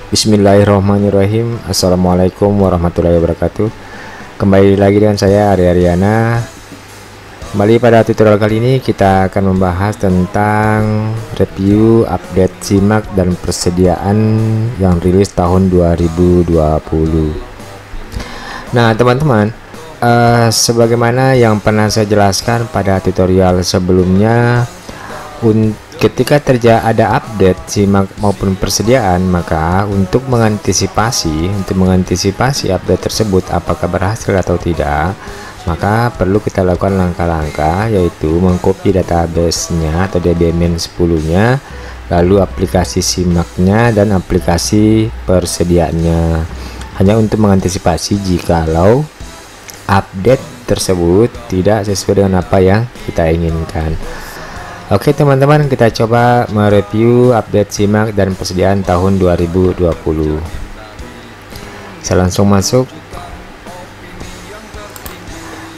Bismillahirrahmanirrahim. Assalamualaikum warahmatullahi wabarakatuh. Kembali lagi dengan saya Arya Aryana. Kembali pada tutorial kali ini kita akan membahas tentang review update simak dan persediaan yang rilis tahun 2020. Nah teman-teman, sebagaimana yang pernah saya jelaskan pada tutorial sebelumnya, ketika ada update simak maupun persediaan, maka untuk mengantisipasi update tersebut apakah berhasil atau tidak, maka perlu kita lakukan langkah-langkah, yaitu mengcopy database-nya atau DBMN 10-nya, lalu aplikasi simaknya dan aplikasi persediaannya, hanya untuk mengantisipasi jikalau update tersebut tidak sesuai dengan apa yang kita inginkan. Oke teman-teman, kita coba mereview update simak dan persediaan tahun 2020. Saya langsung masuk.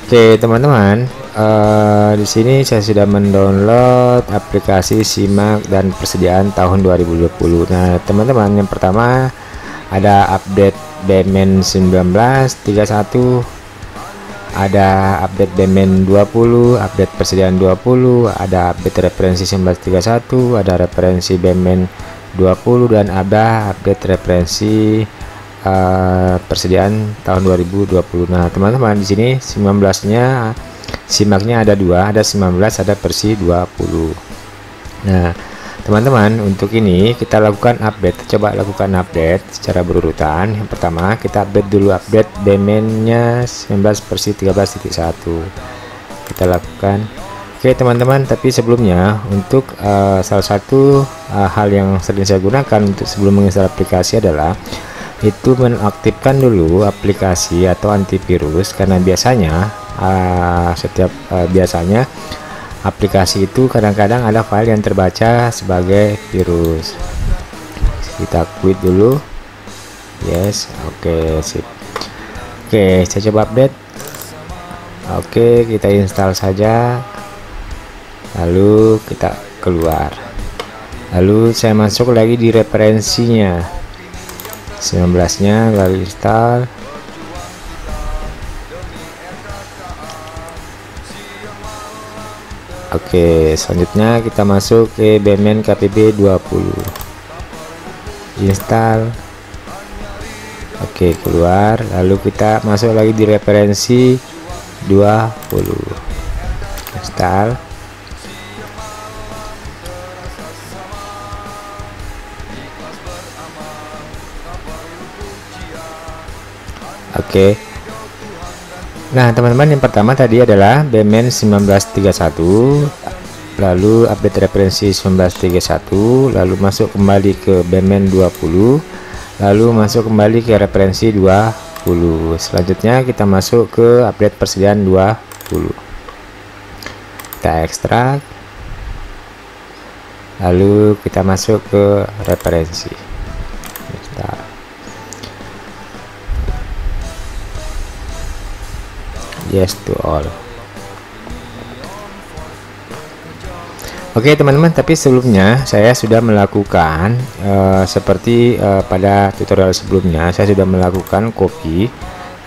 Oke teman-teman, di sini saya sudah mendownload aplikasi simak dan persediaan tahun 2020. Nah teman-teman, yang pertama ada update BMN 1931, ada update BMN 20, update persediaan 20, ada update referensi 1931, ada referensi BMN 20, dan ada update referensi persediaan tahun 2020. Nah teman-teman, di sini 19-nya simaknya ada dua, ada 19, ada versi 20. Nah teman-teman, untuk ini kita lakukan update, coba lakukan update secara berurutan. Yang pertama kita update dulu, update BMN-nya 19 versi 13.1 kita lakukan. Oke teman-teman, tapi sebelumnya untuk salah satu hal yang sering saya gunakan untuk sebelum menginstal aplikasi adalah itu menaktifkan dulu aplikasi atau antivirus, karena biasanya biasanya aplikasi itu kadang-kadang ada file yang terbaca sebagai virus. Kita quit dulu. Yes, oke, sip. Oke, saya coba update. Oke, kita install saja, lalu kita keluar, lalu saya masuk lagi di referensinya 19-nya, lalu install. Oke, selanjutnya kita masuk ke BMN KPB 20, install. Oke, keluar, lalu kita masuk lagi di referensi 20, install. Oke. Nah teman-teman, yang pertama tadi adalah BMN 1931, lalu update referensi 1931, lalu masuk kembali ke BMN 20, lalu masuk kembali ke referensi 20. Selanjutnya kita masuk ke update persediaan 20, kita ekstrak, lalu kita masuk ke referensi. Yes to all. Oke teman-teman, tapi sebelumnya saya sudah melakukan seperti pada tutorial sebelumnya, saya sudah melakukan copy.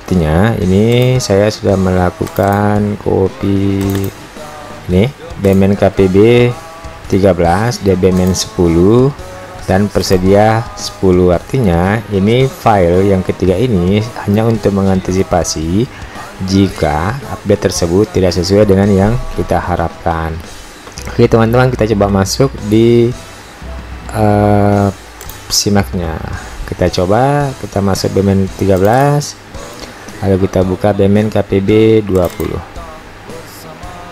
Artinya ini saya sudah melakukan copy ini BMN KPB 13, DBMN 10 dan persedia 10. Artinya ini file yang ketiga ini hanya untuk mengantisipasi jika update tersebut tidak sesuai dengan yang kita harapkan. Oke teman-teman, kita coba masuk di simaknya. Kita masuk BMN 13, lalu kita buka BMN KPB 20.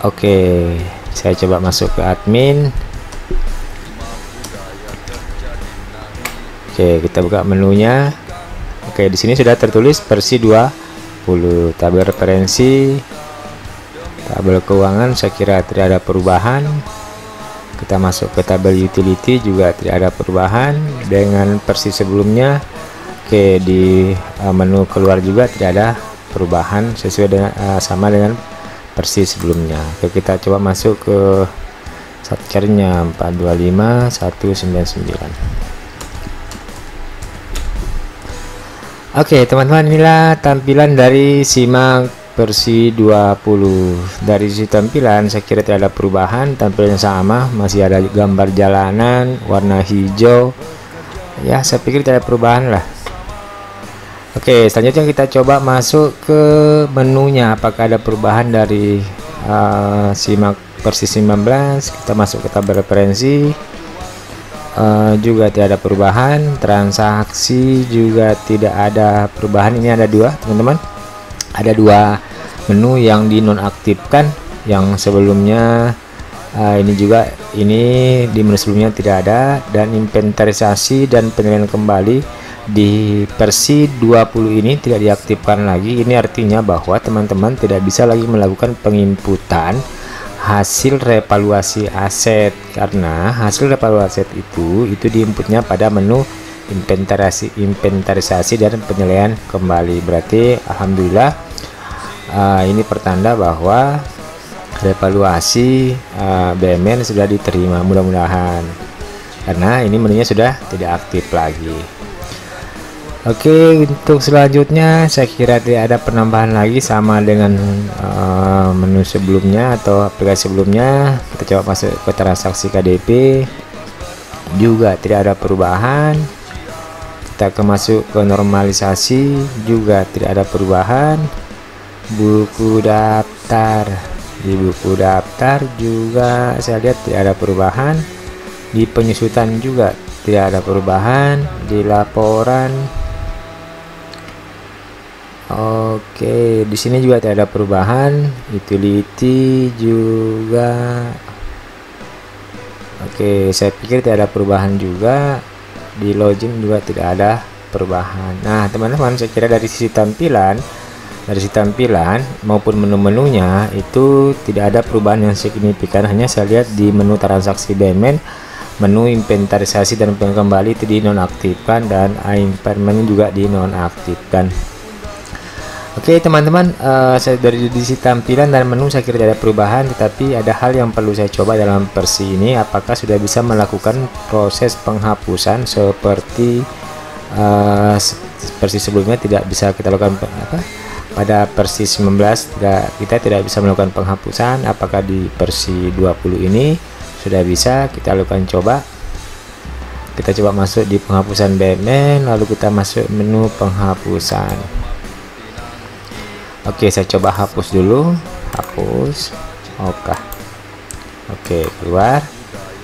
Oke, saya coba masuk ke admin. Oke, kita buka menunya. Oke, di sini sudah tertulis versi 20. Tabel referensi, tabel keuangan saya kira tidak ada perubahan. Kita masuk ke tabel utility, juga tidak ada perubahan dengan versi sebelumnya. Oke, di menu keluar juga tidak ada perubahan, sesuai dengan sama dengan versi sebelumnya. Oke, kita coba masuk ke satkernya 425.199. Oke teman-teman, inilah tampilan dari simak versi 20. Dari sisi tampilan saya kira tidak ada perubahan, tampilannya sama, masih ada gambar jalanan warna hijau ya, saya pikir tidak ada perubahan lah. Oke, selanjutnya kita coba masuk ke menunya, apakah ada perubahan dari simak versi 19. Kita masuk ke tabel referensi, juga tidak ada perubahan. Transaksi juga tidak ada perubahan. Ini ada dua teman-teman, ada dua menu yang dinonaktifkan, yang sebelumnya ini juga, ini di menu sebelumnya tidak ada. Dan inventarisasi dan penilaian kembali di versi 20 ini tidak diaktifkan lagi. Ini artinya bahwa teman-teman tidak bisa lagi melakukan penginputan hasil revaluasi aset, karena hasil revaluasi aset itu diinputnya pada menu inventarisasi dan penilaian kembali. Berarti alhamdulillah ini pertanda bahwa revaluasi BUMN sudah diterima, mudah-mudahan, karena ini menunya sudah tidak aktif lagi. Oke, untuk selanjutnya saya kira tidak ada penambahan lagi, sama dengan menu sebelumnya atau aplikasi sebelumnya. Kita coba masuk ke transaksi KDP, juga tidak ada perubahan. Kita masuk ke normalisasi, juga tidak ada perubahan. Buku daftar, di buku daftar juga saya lihat tidak ada perubahan. Di penyusutan juga tidak ada perubahan. Di laporan, oke, di sini juga tidak ada perubahan. Utility juga, oke, saya pikir tidak ada perubahan juga. Di login juga tidak ada perubahan. Nah teman-teman, saya kira dari sisi tampilan, maupun menu-menunya itu tidak ada perubahan yang signifikan. Hanya saya lihat di menu transaksi BUMN, menu inventarisasi dan kembali itu dinonaktifkan, dan impairment juga dinonaktifkan. Oke teman-teman, saya dari sisi tampilan dan menu saya kira tidak ada perubahan, tetapi ada hal yang perlu saya coba dalam versi ini. Apakah sudah bisa melakukan proses penghapusan seperti versi sebelumnya tidak bisa kita lakukan pada versi 19 kita tidak bisa melakukan penghapusan. Apakah di versi 20 ini sudah bisa? Kita lakukan coba. Kita coba masuk di penghapusan BUMN, lalu kita masuk menu penghapusan. Oke, saya coba hapus dulu, hapus. Oke, keluar.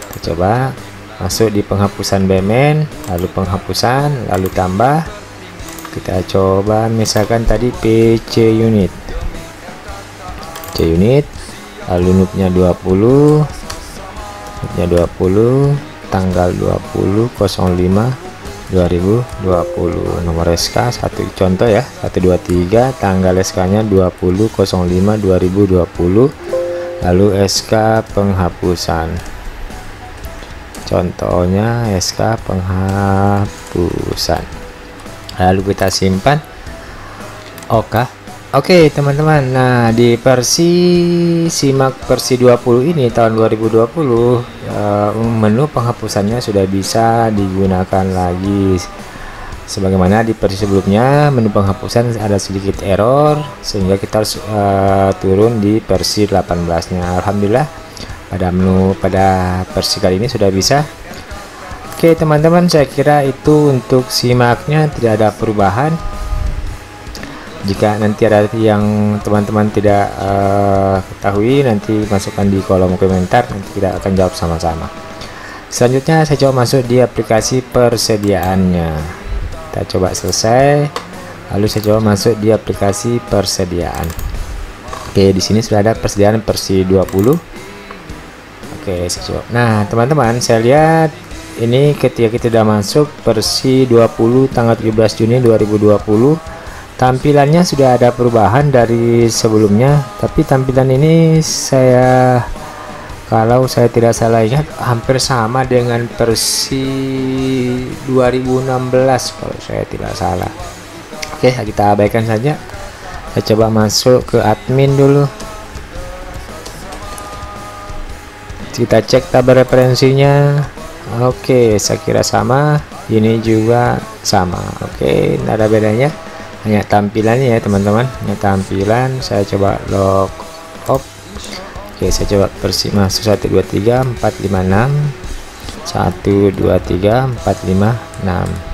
Kita coba masuk di penghapusan BUMN, lalu penghapusan, lalu tambah. Kita coba misalkan tadi PC unit, lalu NUP-nya 20, tanggal 20/05/2020, nomor SK 1, contoh ya, 123, tanggal SK-nya 20/05/2020, lalu SK penghapusan, contohnya SK penghapusan, lalu kita simpan. Oke teman-teman, nah di versi simak versi 20 ini tahun 2020, menu penghapusannya sudah bisa digunakan lagi. Sebagaimana di versi sebelumnya, menu penghapusan ada sedikit error, sehingga kita harus turun di versi 18-nya. Alhamdulillah pada versi kali ini sudah bisa. Oke teman-teman, saya kira itu untuk simaknya, tidak ada perubahan. Jika nanti ada yang teman-teman tidak ketahui, nanti masukkan di kolom komentar, nanti kita akan jawab sama-sama. Selanjutnya saya coba masuk di aplikasi persediaannya. Kita coba selesai, lalu saya coba masuk di aplikasi persediaan. Oke, di sini sudah ada persediaan versi 20. Oke, saya coba. Nah teman-teman, saya lihat ini ketika kita sudah masuk versi 20 tanggal 17 Juni 2020, tampilannya sudah ada perubahan dari sebelumnya, tapi tampilan ini kalau saya tidak salah ingat hampir sama dengan versi 2016 kalau saya tidak salah. Oke, kita abaikan saja. Saya coba masuk ke admin dulu. Kita cek tabel referensinya. Oke, saya kira sama. ini juga sama. Oke, tidak ada bedanya, hanya tampilannya ya teman-teman, hanya tampilan. Saya coba log off. Oke, saya coba versi masuk 123.456 123.456.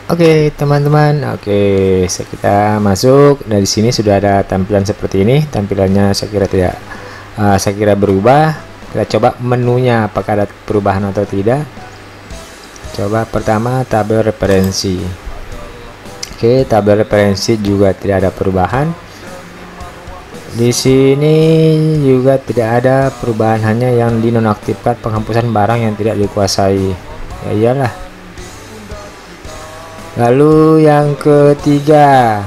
Oke teman-teman, oke kita masuk. Dari sini sudah ada tampilan seperti ini. Tampilannya saya kira berubah. Kita coba menunya apakah ada perubahan atau tidak. Coba pertama tabel referensi. Oke, tabel referensi juga tidak ada perubahan. Di sini juga tidak ada perubahan, hanya yang dinonaktifkan penghapusan barang yang tidak dikuasai. Ya iyalah. Lalu yang ketiga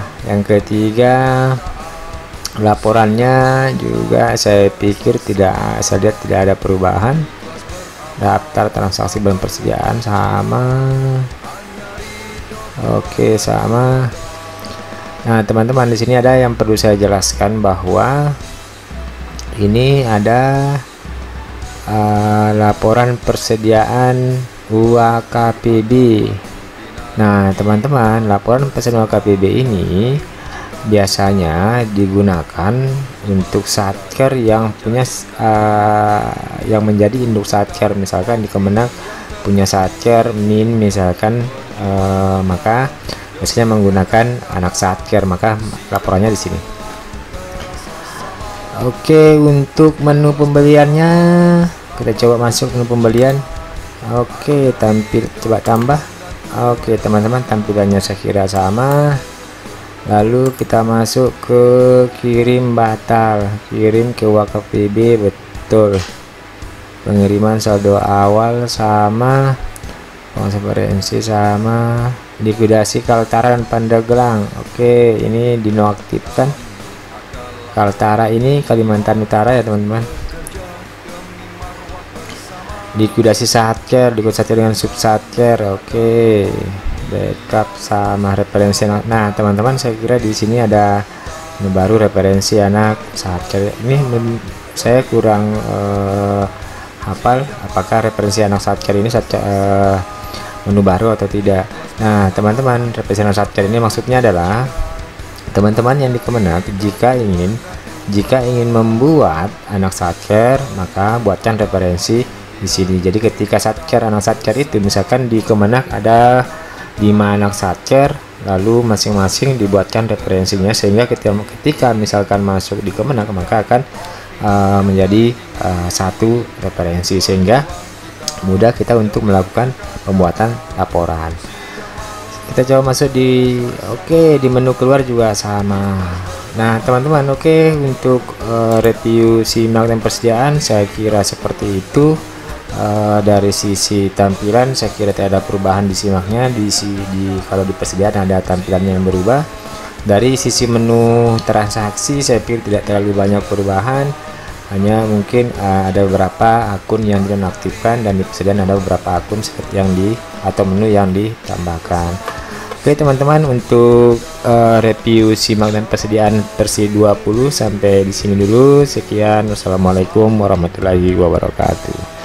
laporannya juga saya pikir saya lihat tidak ada perubahan. Daftar transaksi belum persediaan sama. Oke, sama. Nah teman-teman, di sini ada yang perlu saya jelaskan bahwa ini ada laporan persediaan UAKPB. Nah teman-teman, laporan persediaan UAKPB ini biasanya digunakan untuk satker yang punya yang menjadi induk satker. Misalkan di Kemenak punya satker min misalkan, maka biasanya menggunakan anak satker, maka laporannya di sini. Oke, untuk menu pembeliannya kita coba masuk menu pembelian. Oke, coba tambah. Oke teman-teman, tampilannya saya kira sama. Lalu kita masuk ke kirim batal, kirim ke UAKPB, betul. Pengiriman saldo awal sama, referensi sama, likuidasi Kaltara dan Pandeglang. Oke, ini dinonaktifkan. Kaltara ini Kalimantan Utara ya teman-teman. Likuidasi satker, likuidasi dengan subsatker. Oke, backup sama referensi anak. Nah teman-teman, saya kira di sini ada menu baru, referensi anak satker. Ini saya kurang hafal apakah referensi anak satker ini menu baru atau tidak. Nah teman-teman, referensi anak satker ini maksudnya adalah teman-teman yang di Kemenak jika ingin membuat anak satker, maka buatkan referensi di sini. Jadi ketika anak satker itu misalkan di Kemenak ada 5 anak satker, lalu masing-masing dibuatkan referensinya, sehingga ketika misalkan masuk di Kemenak maka akan menjadi satu referensi, sehingga mudah kita untuk melakukan pembuatan laporan. Kita coba masuk di menu keluar juga sama. Nah teman-teman, untuk review simak dan persediaan saya kira seperti itu. Dari sisi tampilan saya kira tidak ada perubahan di simaknya. Kalau di persediaan ada tampilannya yang berubah. Dari sisi menu transaksi saya pikir tidak terlalu banyak perubahan, hanya mungkin ada beberapa akun yang dinonaktifkan, dan di persediaan ada beberapa akun atau menu yang ditambahkan. Oke teman-teman, untuk review simak dan persediaan versi 20 sampai di sini dulu. Sekian, wassalamualaikum warahmatullahi wabarakatuh.